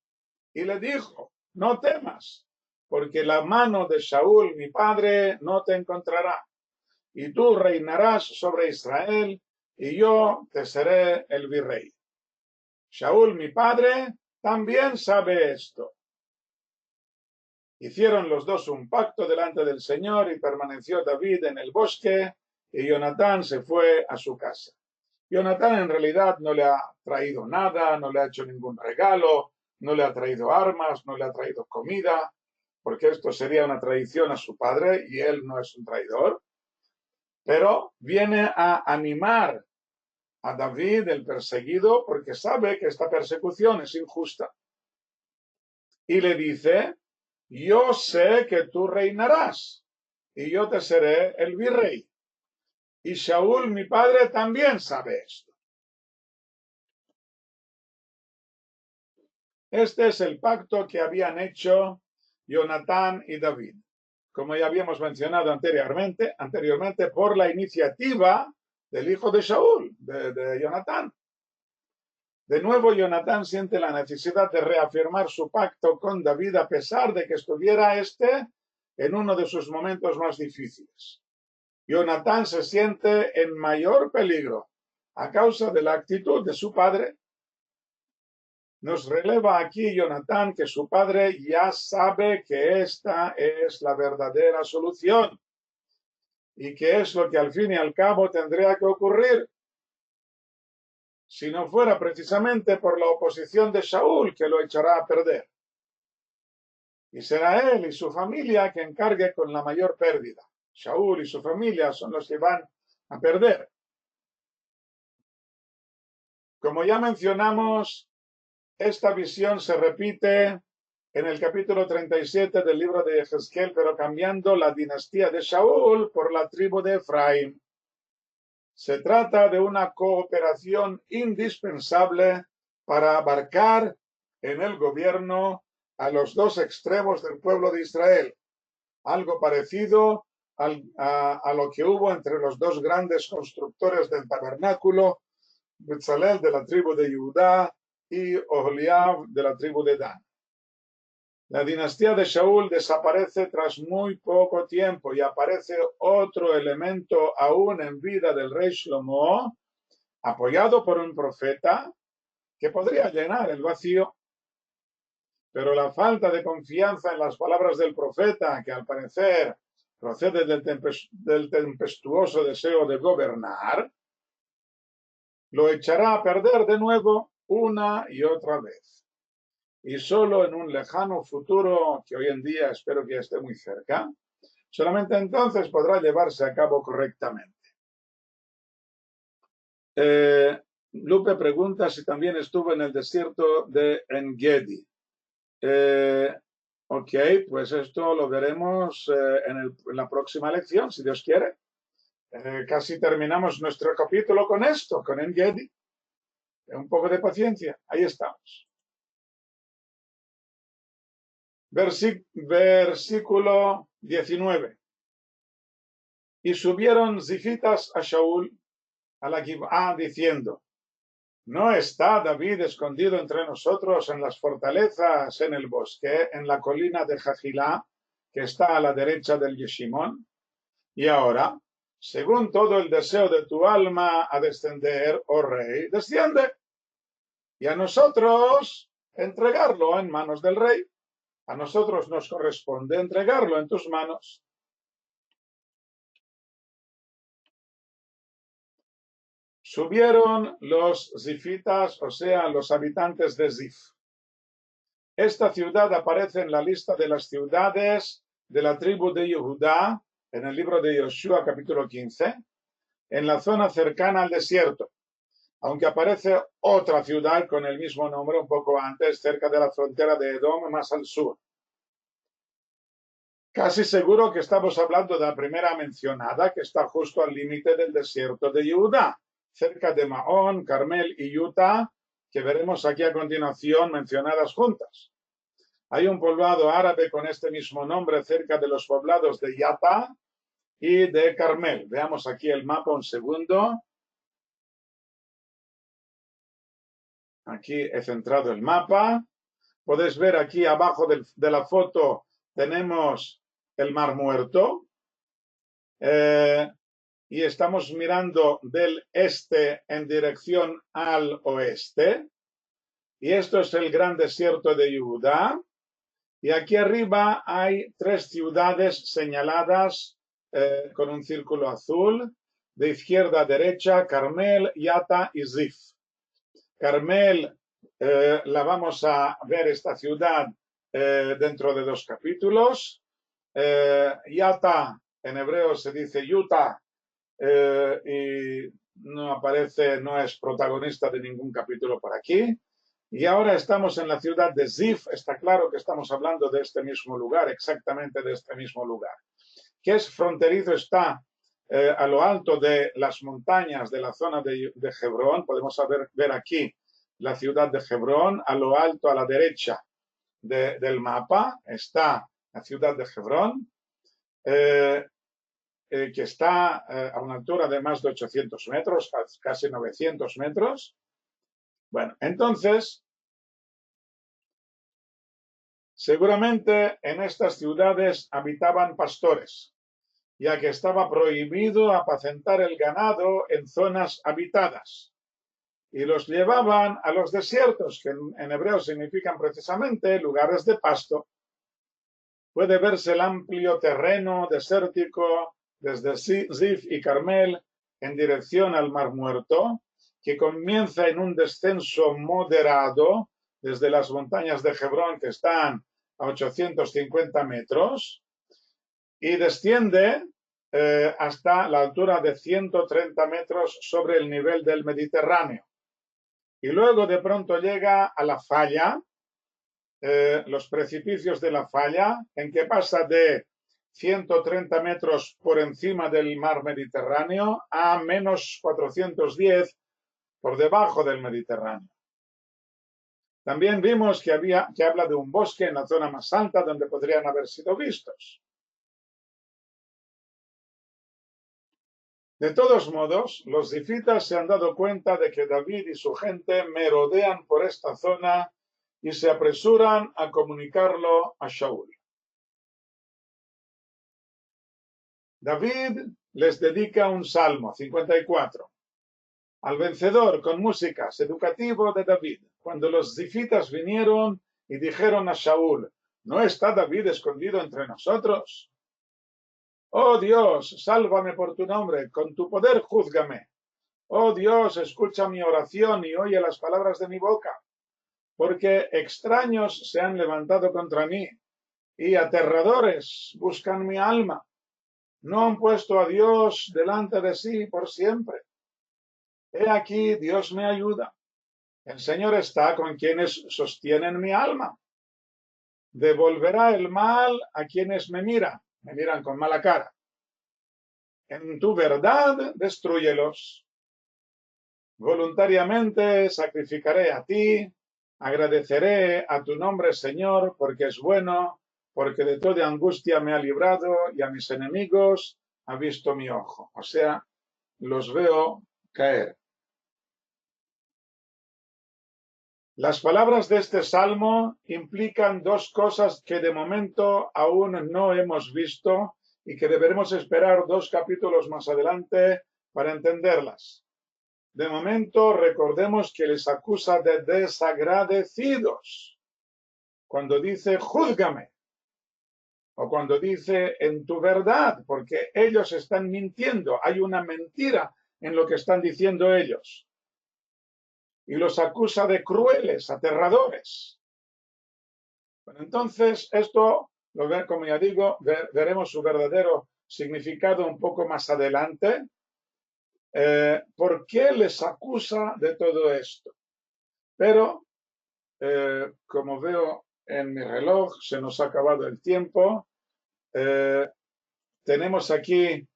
y le dijo: no temas, porque la mano de Saúl, mi padre, no te encontrará, y tú reinarás sobre Israel, y yo te seré el virrey. Saúl, mi padre, también sabe esto. Hicieron los dos un pacto delante del Señor, y permaneció David en el bosque, y Jonatán se fue a su casa. Jonatán en realidad no le ha traído nada, no le ha hecho ningún regalo, no le ha traído armas, no le ha traído comida, porque esto sería una traición a su padre y él no es un traidor. Pero viene a animar a David, el perseguido, porque sabe que esta persecución es injusta. Y le dice: yo sé que tú reinarás y yo te seré el virrey. Y Saúl, mi padre, también sabe esto. Este es el pacto que habían hecho Jonatán y David, como ya habíamos mencionado anteriormente por la iniciativa del hijo de Saúl, de Jonatán. De nuevo, Jonatán siente la necesidad de reafirmar su pacto con David a pesar de que estuviera en uno de sus momentos más difíciles. Jonatán se siente en mayor peligro a causa de la actitud de su padre. Nos releva aquí Jonatán que su padre ya sabe que esta es la verdadera solución y que es lo que al fin y al cabo tendría que ocurrir, si no fuera precisamente por la oposición de Saúl, que lo echará a perder. Y será él y su familia que encargue con la mayor pérdida. Saúl y su familia son los que van a perder. Como ya mencionamos, esta visión se repite en el capítulo 37 del libro de Ezequiel, pero cambiando la dinastía de Shaul por la tribu de Efraín. Se trata de una cooperación indispensable para abarcar en el gobierno a los dos extremos del pueblo de Israel, algo parecido a lo que hubo entre los dos grandes constructores del tabernáculo, Bezalel de la tribu de Judá y Oholiab de la tribu de Dan. La dinastía de Shaul desaparece tras muy poco tiempo y aparece otro elemento aún en vida del rey Shlomo, apoyado por un profeta que podría llenar el vacío. Pero la falta de confianza en las palabras del profeta, que al parecer procede del tempestuoso deseo de gobernar, lo echará a perder de nuevo una y otra vez. Y solo en un lejano futuro, que hoy en día espero que esté muy cerca, solamente entonces podrá llevarse a cabo correctamente. Lupe pregunta si también estuvo en el desierto de En-Gedi. Ok, pues esto lo veremos en la próxima lección, si Dios quiere. Casi terminamos nuestro capítulo con esto, con En-Gedi. Un poco de paciencia, ahí estamos. Versículo 19. Y subieron zifitas a Shaul a la Gib'á diciendo: ¿no está David escondido entre nosotros en las fortalezas, en el bosque, en la colina de Jajilá, que está a la derecha del Yeshimón? Y ahora, según todo el deseo de tu alma a descender, oh rey, desciende. Y a nosotros entregarlo en manos del rey. A nosotros nos corresponde entregarlo en tus manos. Subieron los zifitas, o sea, los habitantes de Zif. Esta ciudad aparece en la lista de las ciudades de la tribu de Judá, en el libro de Yoshua, capítulo 15, en la zona cercana al desierto, aunque aparece otra ciudad con el mismo nombre un poco antes, cerca de la frontera de Edom, más al sur. Casi seguro que estamos hablando de la primera mencionada, que está justo al límite del desierto de Judá, cerca de Maón, Carmel y Utah, que veremos aquí a continuación mencionadas juntas. Hay un poblado árabe con este mismo nombre cerca de los poblados de Yatta y de Carmel. Veamos aquí el mapa un segundo. Aquí he centrado el mapa. Podéis ver aquí abajo de la foto tenemos el Mar Muerto. Y estamos mirando del este en dirección al oeste. Y esto es el gran desierto de Judá. Y aquí arriba hay tres ciudades señaladas con un círculo azul, de izquierda a derecha: Carmel, Yatta y Zif. Carmel, la vamos a ver esta ciudad dentro de 2 capítulos. Yatta, en hebreo se dice Utah, y no aparece, no es protagonista de ningún capítulo por aquí. Y ahora estamos en la ciudad de Zif. Está claro que estamos hablando de este mismo lugar, exactamente de este mismo lugar, que es fronterizo, está a lo alto de las montañas de la zona de Hebrón. Podemos ver aquí la ciudad de Hebrón. A lo alto, a la derecha del mapa, está la ciudad de Hebrón, que está a una altura de más de 800 metros, casi 900 metros. Bueno, entonces, seguramente en estas ciudades habitaban pastores, ya que estaba prohibido apacentar el ganado en zonas habitadas, y los llevaban a los desiertos, que en hebreo significan precisamente lugares de pasto. Puede verse el amplio terreno desértico desde Zif y Carmel en dirección al Mar Muerto, que comienza en un descenso moderado desde las montañas de Hebrón, que están a 850 metros, y desciende hasta la altura de 130 metros sobre el nivel del Mediterráneo. Y luego de pronto llega a la falla, los precipicios de la falla, en que pasa de 130 metros por encima del mar Mediterráneo a menos 410 por debajo del Mediterráneo. También vimos que habla de un bosque en la zona más alta donde podrían haber sido vistos. De todos modos, los zifitas se han dado cuenta de que David y su gente merodean por esta zona y se apresuran a comunicarlo a Shaul. David les dedica un salmo, 54, al vencedor con músicas, educativo de David, cuando los zifitas vinieron y dijeron a Shaul: ¿no está David escondido entre nosotros? Oh Dios, sálvame por tu nombre, con tu poder júzgame. Oh Dios, escucha mi oración y oye las palabras de mi boca, porque extraños se han levantado contra mí y aterradores buscan mi alma. No han puesto a Dios delante de sí por siempre. He aquí, Dios me ayuda. El Señor está con quienes sostienen mi alma. Devolverá el mal a quienes me miran con mala cara. En tu verdad, destrúyelos. Voluntariamente sacrificaré a ti, agradeceré a tu nombre, Señor, porque es bueno, porque de toda angustia me ha librado y a mis enemigos ha visto mi ojo. O sea, los veo caer. Las palabras de este salmo implican dos cosas que de momento aún no hemos visto y que deberemos esperar 2 capítulos más adelante para entenderlas. De momento, recordemos que les acusa de desagradecidos. Cuando dice júzgame, o cuando dice en tu verdad, porque ellos están mintiendo, hay una mentira en lo que están diciendo ellos. Y los acusa de crueles, aterradores. Bueno, entonces, esto, como ya digo, veremos su verdadero significado un poco más adelante. ¿Por qué les acusa de todo esto? Pero, como veo en mi reloj, se nos ha acabado el tiempo. Tenemos aquí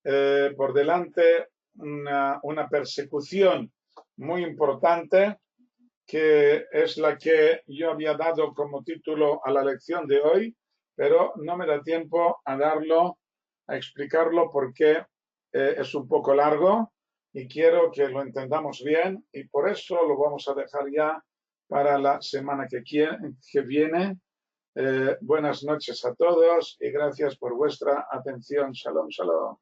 por delante una persecución muy importante, que es la que yo había dado como título a la lección de hoy, pero no me da tiempo a explicarlo porque es un poco largo y quiero que lo entendamos bien, y por eso lo vamos a dejar ya para la semana que viene. Buenas noches a todos y gracias por vuestra atención. Shalom, shalom.